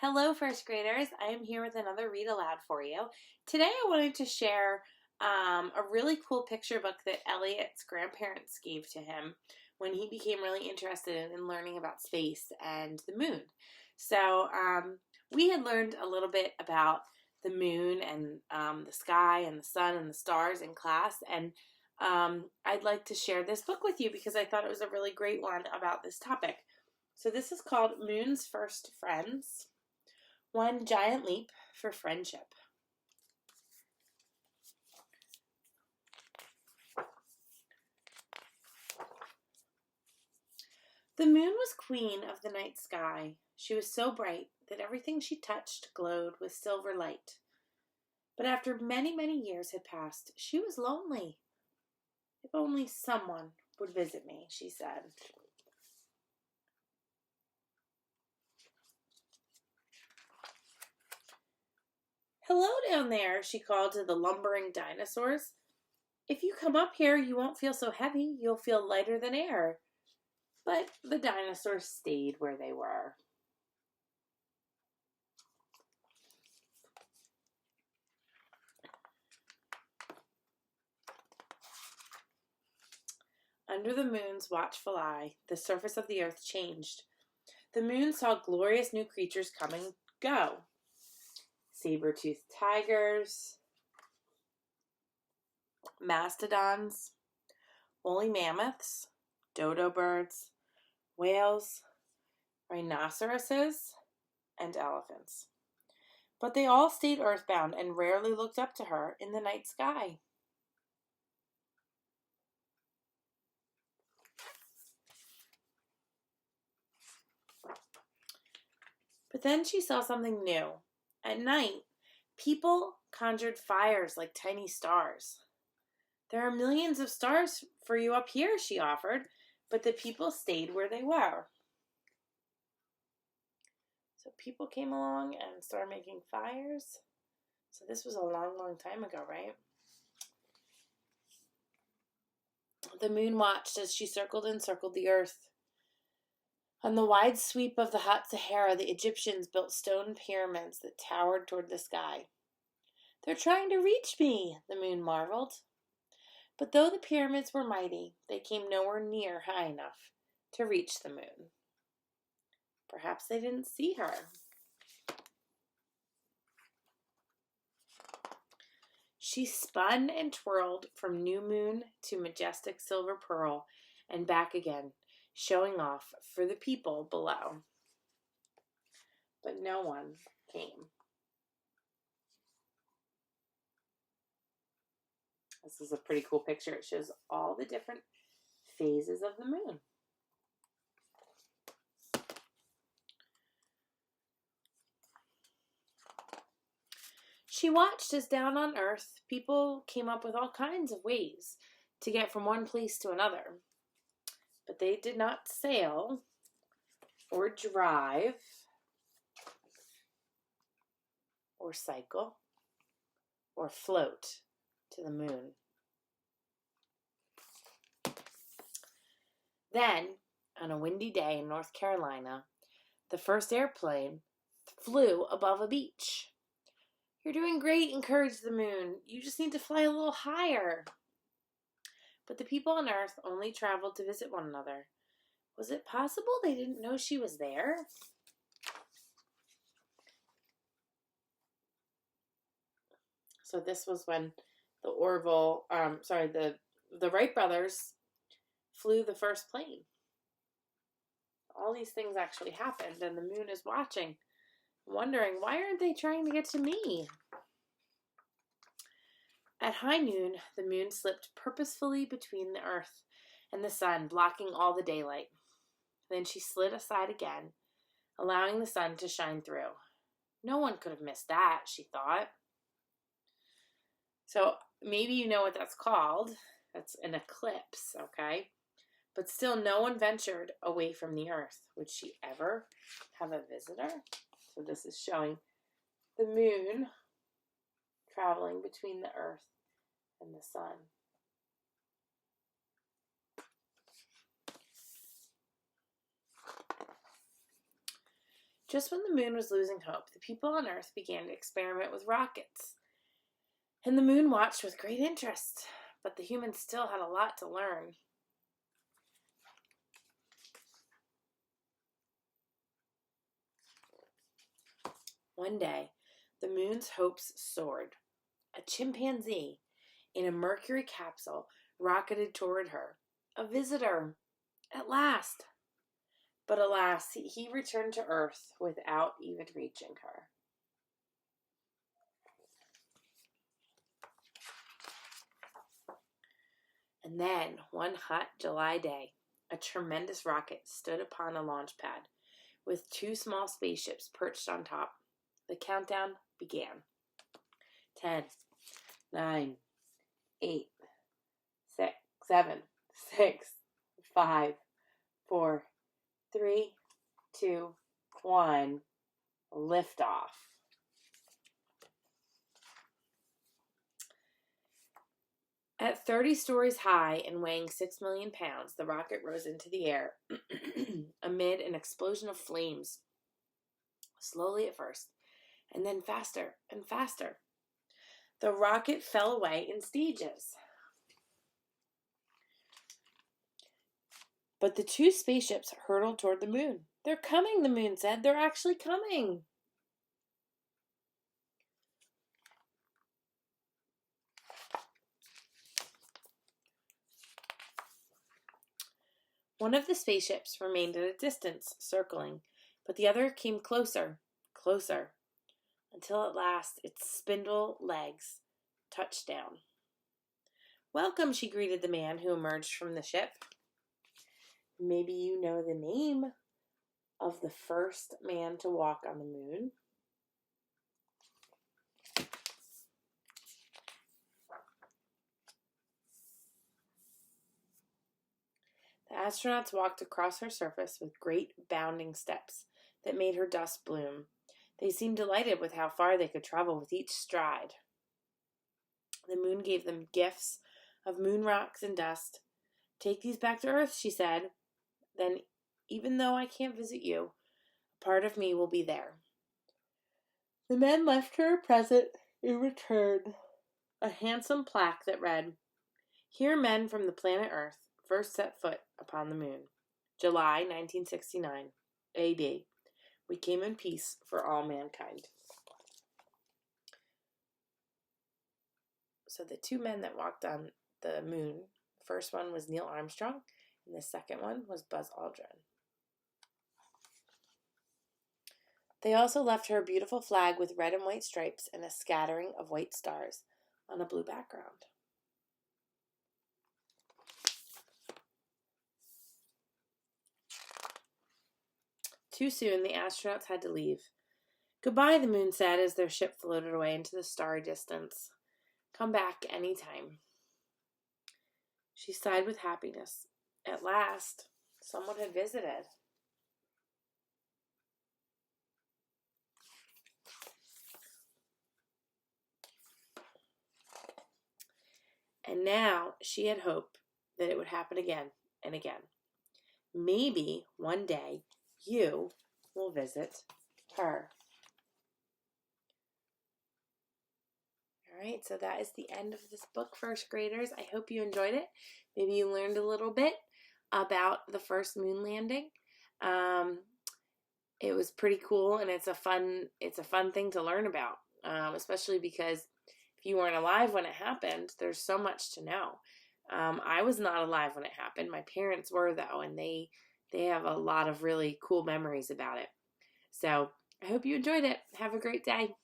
Hello, first graders. I am here with another read aloud for you. Today I wanted to share a really cool picture book that Elliot's grandparents gave to him when he became really interested in learning about space and the moon. So we had learned a little bit about the moon and the sky and the sun and the stars in class, and I'd like to share this book with you because I thought it was a really great one about this topic. So this is called Moon's First Friends. One Giant Leap for Friendship. The moon was queen of the night sky. She was so bright that everything she touched glowed with silver light. But after many, many years had passed, she was lonely. If only someone would visit me, she said. Hello down there, she called to the lumbering dinosaurs. If you come up here, you won't feel so heavy. You'll feel lighter than air. But the dinosaurs stayed where they were. Under the moon's watchful eye, the surface of the earth changed. The moon saw glorious new creatures come and go. Saber-toothed tigers, mastodons, woolly mammoths, dodo birds, whales, rhinoceroses, and elephants. But they all stayed earthbound and rarely looked up to her in the night sky. But then she saw something new. At night, people conjured fires like tiny stars. There are millions of stars for you up here, she offered, but the people stayed where they were. So people came along and started making fires. So this was a long, long time ago, right? The moon watched as she circled and circled the earth. On the wide sweep of the hot Sahara, the Egyptians built stone pyramids that towered toward the sky. They're trying to reach me, the moon marveled. But though the pyramids were mighty, they came nowhere near high enough to reach the moon. Perhaps they didn't see her. She spun and twirled from new moon to majestic silver pearl and back again, showing off for the people below. But no one came. This is a pretty cool picture. It shows all the different phases of the moon. She watched as down on Earth, people came up with all kinds of ways to get from one place to another. But they did not sail or drive or cycle or float to the moon. Then, on a windy day in North Carolina, the first airplane flew above a beach. You're doing great, encouraged the moon. You just need to fly a little higher. But the people on Earth only traveled to visit one another. Was it possible they didn't know she was there? So this was when the Wright brothers flew the first plane. All these things actually happened, and the moon is watching, wondering, why aren't they trying to get to me? At high noon, the moon slipped purposefully between the earth and the sun, blocking all the daylight. Then she slid aside again, allowing the sun to shine through. No one could have missed that, she thought. So maybe you know what that's called. That's an eclipse, okay? But still, no one ventured away from the earth. Would she ever have a visitor? So this is showing the moon traveling between the earth and the sun. Just when the moon was losing hope, the people on Earth began to experiment with rockets. And the moon watched with great interest, but the humans still had a lot to learn. One day, the moon's hopes soared. A chimpanzee in a mercury capsule rocketed toward her. A visitor, at last. But alas, he returned to Earth without even reaching her. And then, one hot July day, a tremendous rocket stood upon a launch pad with two small spaceships perched on top. The countdown began. 10, 9, 8, 6, 7, 6, 5, 4, 3, 2, 1. Liftoff. At 30 stories high and weighing 6 million pounds, the rocket rose into the air amid an explosion of flames. Slowly at first, and then faster and faster. The rocket fell away in stages. But the two spaceships hurtled toward the moon. They're coming, the moon said. They're actually coming. One of the spaceships remained at a distance, circling, but the other came closer, closer, until at last its spindle legs touched down. Welcome, she greeted the man who emerged from the ship. Maybe you know the name of the first man to walk on the moon. The astronauts walked across her surface with great bounding steps that made her dust bloom. They seemed delighted with how far they could travel with each stride. The moon gave them gifts of moon rocks and dust. Take these back to Earth, she said. Then, even though I can't visit you, a part of me will be there. The men left her a present in return, a handsome plaque that read, "Here men from the planet Earth first set foot upon the moon. July 1969, AD. We came in peace for all mankind." So the two men that walked on the moon, the first one was Neil Armstrong, and the second one was Buzz Aldrin. They also left her a beautiful flag with red and white stripes and a scattering of white stars on a blue background. Too soon, the astronauts had to leave. Goodbye, the moon said as their ship floated away into the starry distance. Come back any time. She sighed with happiness. At last, someone had visited. And now she had hope that it would happen again and again. Maybe one day you will visit her. All right, so that is the end of this book, first graders. I hope you enjoyed it. Maybe you learned a little bit about the first moon landing. It was pretty cool, and it's a fun thing to learn about, especially because if you weren't alive when it happened, there's so much to know. I was not alive when it happened. My parents were, though, and they have a lot of really cool memories about it. So I hope you enjoyed it. Have a great day.